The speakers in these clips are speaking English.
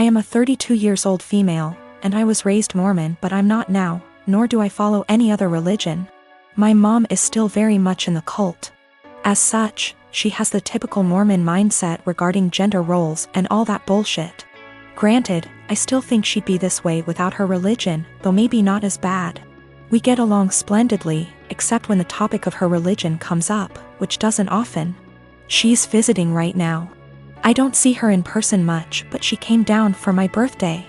I am a 32 years old female, and I was raised Mormon, but I'm not now, nor do I follow any other religion. My mom is still very much in the cult. As such, she has the typical Mormon mindset regarding gender roles and all that bullshit. Granted, I still think she'd be this way without her religion, though maybe not as bad. We get along splendidly, except when the topic of her religion comes up, which doesn't often. She's visiting right now. I don't see her in person much, but she came down for my birthday.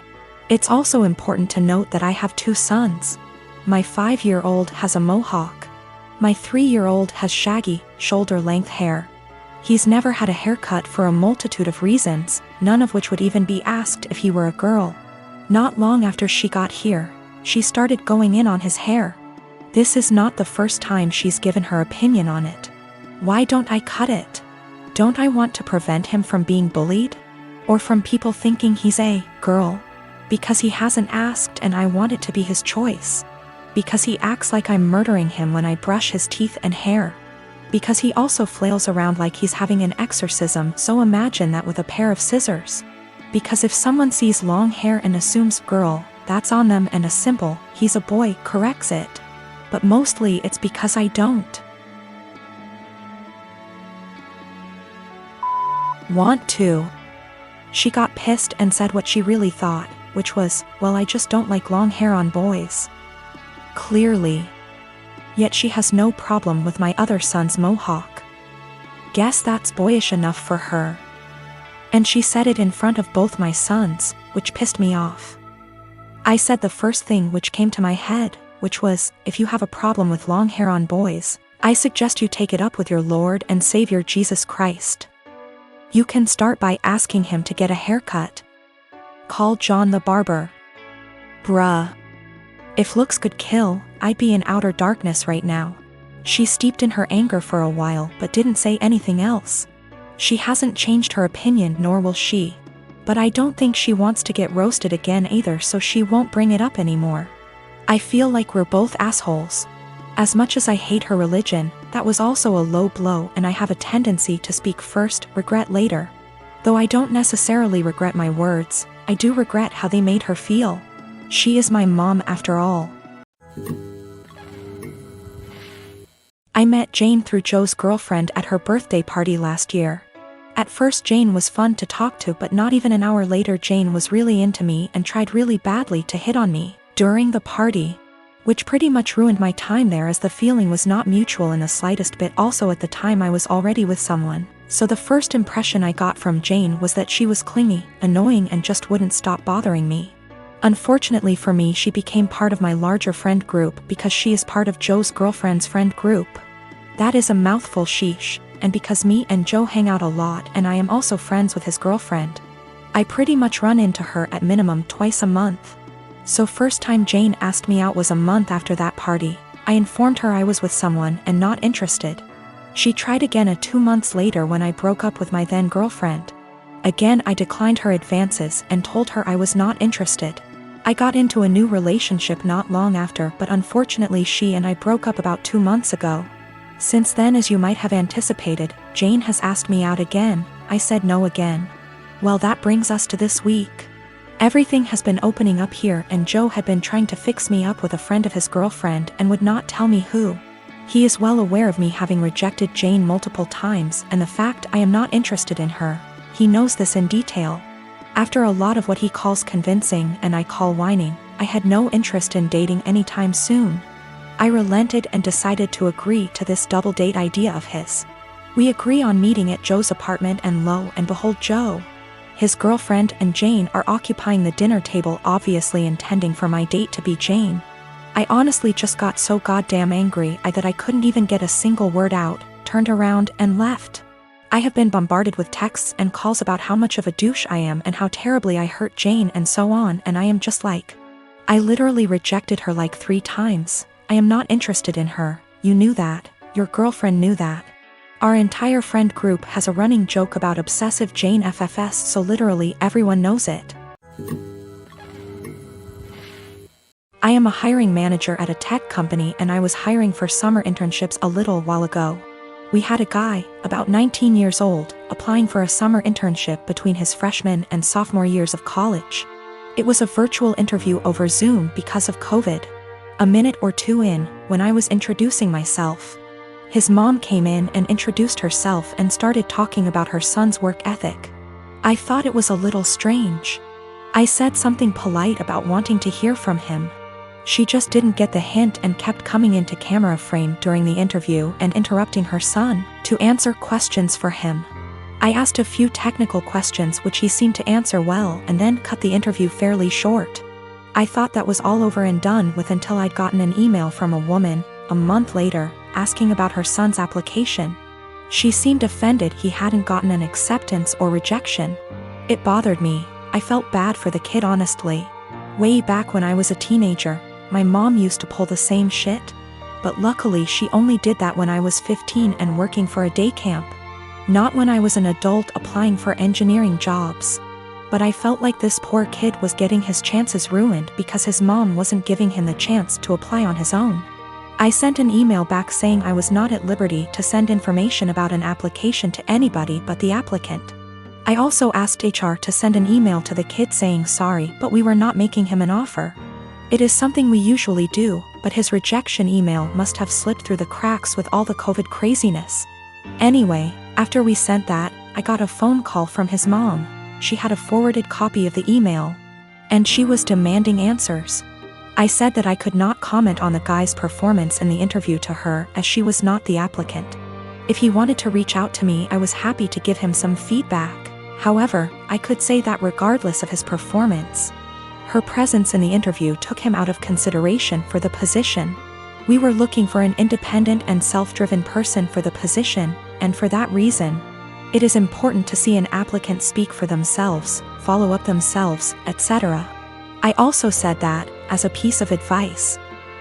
It's also important to note that I have 2 sons. My 5-year-old has a mohawk. My 3-year-old has shaggy, shoulder-length hair. He's never had a haircut for a multitude of reasons, none of which would even be asked if he were a girl. Not long after she got here, she started going in on his hair. This is not the first time she's given her opinion on it. Why don't I cut it? Don't I want to prevent him from being bullied? Or from people thinking he's a girl? Because he hasn't asked and I want it to be his choice. Because he acts like I'm murdering him when I brush his teeth and hair. Because he also flails around like he's having an exorcism, so imagine that with a pair of scissors. Because if someone sees long hair and assumes girl, that's on them, and a simple, he's a boy, corrects it. But mostly it's because I don't want to. She got pissed and said what she really thought, which was, well, I just don't like long hair on boys. Clearly. Yet she has no problem with my other son's mohawk. Guess that's boyish enough for her. And she said it in front of both my sons, which pissed me off. I said the first thing which came to my head, which was, if you have a problem with long hair on boys, I suggest you take it up with your Lord and Savior Jesus Christ. You can start by asking him to get a haircut. Call John the barber. Bruh. If looks could kill, I'd be in outer darkness right now. She steeped in her anger for a while but didn't say anything else. She hasn't changed her opinion, nor will she. But I don't think she wants to get roasted again either, so she won't bring it up anymore. I feel like we're both assholes. As much as I hate her religion, that was also a low blow, and I have a tendency to speak first, regret later. Though I don't necessarily regret my words, I do regret how they made her feel. She is my mom after all. I met Jane through Joe's girlfriend at her birthday party last year. At first Jane was fun to talk to, but not even an hour later Jane was really into me and tried really badly to hit on me during the party, which pretty much ruined my time there, as the feeling was not mutual in the slightest bit. Also at the time I was already with someone, so the first impression I got from Jane was that she was clingy, annoying, and just wouldn't stop bothering me. Unfortunately for me, she became part of my larger friend group because she is part of Joe's girlfriend's friend group. That is a mouthful, sheesh, and because me and Joe hang out a lot and I am also friends with his girlfriend, I pretty much run into her at minimum twice a month. So first time Jane asked me out was a month after that party. I informed her I was with someone and not interested. She tried again 2 months later when I broke up with my then girlfriend. Again I declined her advances and told her I was not interested. I got into a new relationship not long after, but unfortunately she and I broke up about 2 months ago. Since then, as you might have anticipated, Jane has asked me out again. I said no again. Well, that brings us to this week. Everything has been opening up here, and Joe had been trying to fix me up with a friend of his girlfriend and would not tell me who. He is well aware of me having rejected Jane multiple times and the fact I am not interested in her. He knows this in detail. After a lot of what he calls convincing and I call whining, I had no interest in dating anytime soon. I relented and decided to agree to this double date idea of his. We agree on meeting at Joe's apartment, and lo and behold, Joe, his girlfriend, and Jane are occupying the dinner table, obviously intending for my date to be Jane. I honestly just got so goddamn angry that I couldn't even get a single word out, turned around and left. I have been bombarded with texts and calls about how much of a douche I am and how terribly I hurt Jane and so on, and I am just like, I literally rejected her like 3 times. I am not interested in her. You knew that. Your girlfriend knew that. Our entire friend group has a running joke about obsessive Jane FFS, so literally everyone knows it. I am a hiring manager at a tech company, and I was hiring for summer internships a little while ago. We had a guy, about 19 years old, applying for a summer internship between his freshman and sophomore years of college. It was a virtual interview over Zoom because of COVID. A minute or two in, when I was introducing myself, his mom came in and introduced herself and started talking about her son's work ethic. I thought it was a little strange. I said something polite about wanting to hear from him. She just didn't get the hint and kept coming into camera frame during the interview and interrupting her son to answer questions for him. I asked a few technical questions which he seemed to answer well and then cut the interview fairly short. I thought that was all over and done with until I'd gotten an email from a woman, a month later, asking about her son's application. She seemed offended he hadn't gotten an acceptance or rejection. It bothered me. I felt bad for the kid honestly. Way back when I was a teenager, my mom used to pull the same shit. But luckily she only did that when I was 15 and working for a day camp. Not when I was an adult applying for engineering jobs. But I felt like this poor kid was getting his chances ruined because his mom wasn't giving him the chance to apply on his own. I sent an email back saying I was not at liberty to send information about an application to anybody but the applicant. I also asked HR to send an email to the kid saying sorry, but we were not making him an offer. It is something we usually do, but his rejection email must have slipped through the cracks with all the COVID craziness. Anyway, after we sent that, I got a phone call from his mom. She had a forwarded copy of the email, and she was demanding answers. I said that I could not comment on the guy's performance in the interview to her as she was not the applicant. If he wanted to reach out to me, I was happy to give him some feedback. However, I could say that regardless of his performance, her presence in the interview took him out of consideration for the position. We were looking for an independent and self-driven person for the position, and for that reason, it is important to see an applicant speak for themselves, follow up themselves, etc. I also said that, as a piece of advice,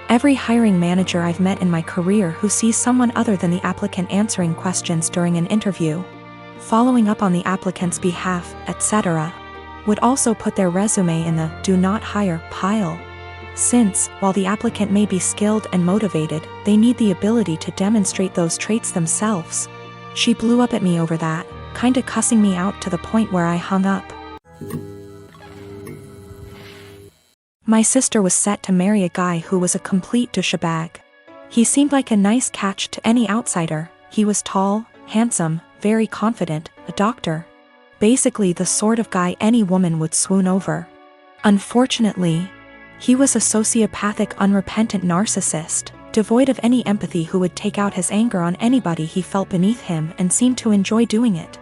every hiring manager I've met in my career who sees someone other than the applicant answering questions during an interview, following up on the applicant's behalf, etc., would also put their resume in the do not hire pile. Since, while the applicant may be skilled and motivated, they need the ability to demonstrate those traits themselves. She blew up at me over that, kinda cussing me out to the point where I hung up. My sister was set to marry a guy who was a complete douchebag. He seemed like a nice catch to any outsider. He was tall, handsome, very confident, a doctor. Basically the sort of guy any woman would swoon over. Unfortunately, he was a sociopathic, unrepentant narcissist, devoid of any empathy, who would take out his anger on anybody he felt beneath him and seemed to enjoy doing it.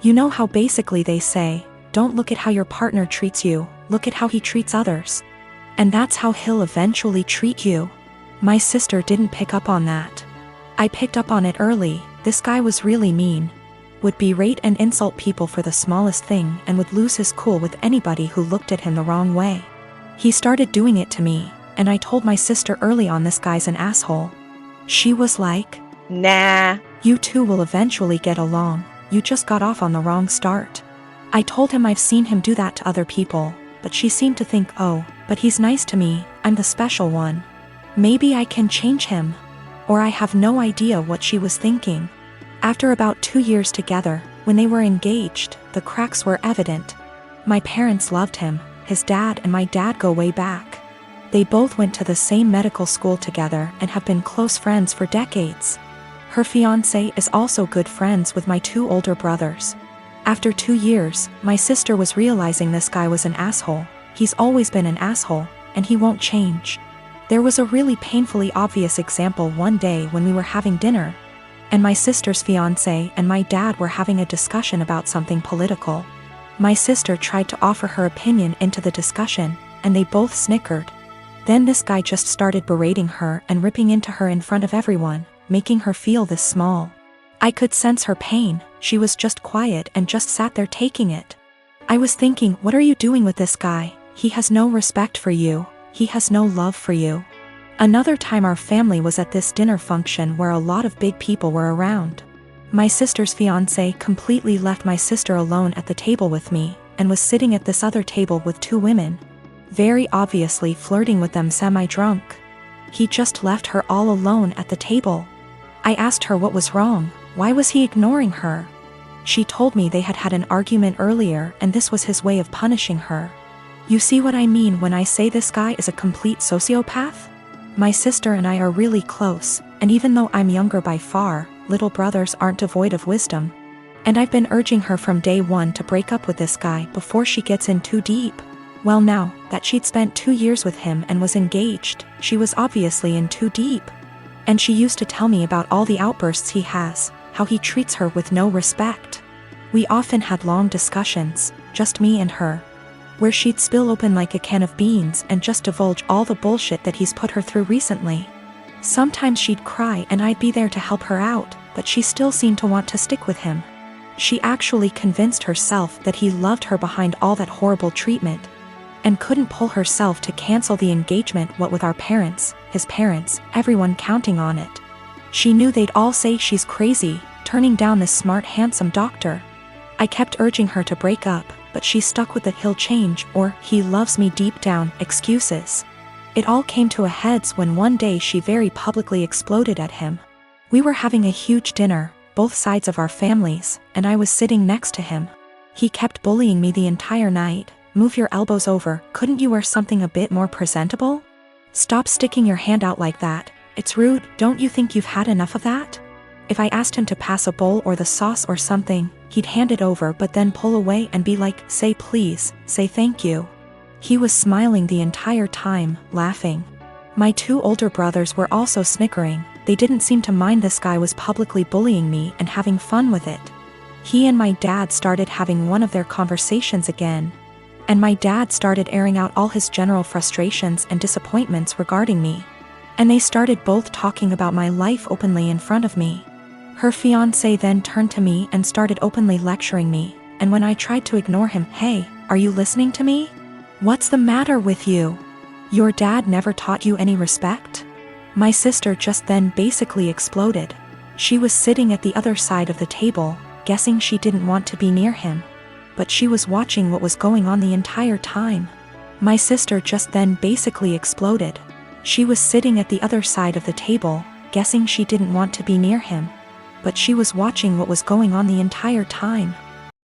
You know how basically they say, don't look at how your partner treats you, look at how he treats others. And that's how he'll eventually treat you. My sister didn't pick up on that. I picked up on it early. This guy was really mean. Would berate and insult people for the smallest thing and would lose his cool with anybody who looked at him the wrong way. He started doing it to me, and I told my sister early on, this guy's an asshole. She was like, nah, you two will eventually get along, you just got off on the wrong start. I told him I've seen him do that to other people, but she seemed to think, oh, but he's nice to me, I'm the special one. Maybe I can change him. Or I have no idea what she was thinking. After about 2 years together, when they were engaged, the cracks were evident. My parents loved him. His dad and my dad go way back. They both went to the same medical school together and have been close friends for decades. Her fiancé is also good friends with my 2 older brothers. After 2 years, my sister was realizing this guy was an asshole. He's always been an asshole, and he won't change. There was a really painfully obvious example one day when we were having dinner, and my sister's fiancé and my dad were having a discussion about something political. My sister tried to offer her opinion into the discussion, and they both snickered. Then this guy just started berating her and ripping into her in front of everyone, making her feel this small. I could sense her pain. She was just quiet and just sat there taking it. I was thinking, what are you doing with this guy? He has no respect for you. He has no love for you. Another time our family was at this dinner function where a lot of big people were around. My sister's fiancé completely left my sister alone at the table with me, and was sitting at this other table with 2 women, very obviously flirting with them semi-drunk. He just left her all alone at the table. I asked her what was wrong. Why was he ignoring her? She told me they had had an argument earlier and this was his way of punishing her. You see what I mean when I say this guy is a complete sociopath? My sister and I are really close, and even though I'm younger by far, little brothers aren't devoid of wisdom. And I've been urging her from day one to break up with this guy before she gets in too deep. Well, now that she'd spent 2 years with him and was engaged, she was obviously in too deep. And she used to tell me about all the outbursts he has, how he treats her with no respect. We often had long discussions, just me and her, where she'd spill open like a can of beans and just divulge all the bullshit that he's put her through recently. Sometimes she'd cry and I'd be there to help her out, but she still seemed to want to stick with him. She actually convinced herself that he loved her behind all that horrible treatment, and couldn't pull herself to cancel the engagement, what with our parents, his parents, everyone counting on it. She knew they'd all say she's crazy, turning down this smart, handsome doctor. I kept urging her to break up, but she stuck with the "he'll change" or "he loves me" deep down excuses. It all came to a head when one day she very publicly exploded at him. We were having a huge dinner, both sides of our families, and I was sitting next to him. He kept bullying me the entire night. "Move your elbows over, couldn't you wear something a bit more presentable? Stop sticking your hand out like that, it's rude, don't you think you've had enough of that?" If I asked him to pass a bowl or the sauce or something, he'd hand it over but then pull away and be like, "Say please, say thank you." He was smiling the entire time, laughing. My 2 older brothers were also snickering. They didn't seem to mind this guy was publicly bullying me and having fun with it. He and my dad started having one of their conversations again, and my dad started airing out all his general frustrations and disappointments regarding me. And they started both talking about my life openly in front of me. Her fiancé then turned to me and started openly lecturing me, and when I tried to ignore him, "Hey, are you listening to me? What's the matter with you? Your dad never taught you any respect?" My sister just then basically exploded. She was sitting at the other side of the table, guessing she didn't want to be near him, but she was watching what was going on the entire time. My sister just then basically exploded. She was sitting at the other side of the table, guessing she didn't want to be near him, but she was watching what was going on the entire time.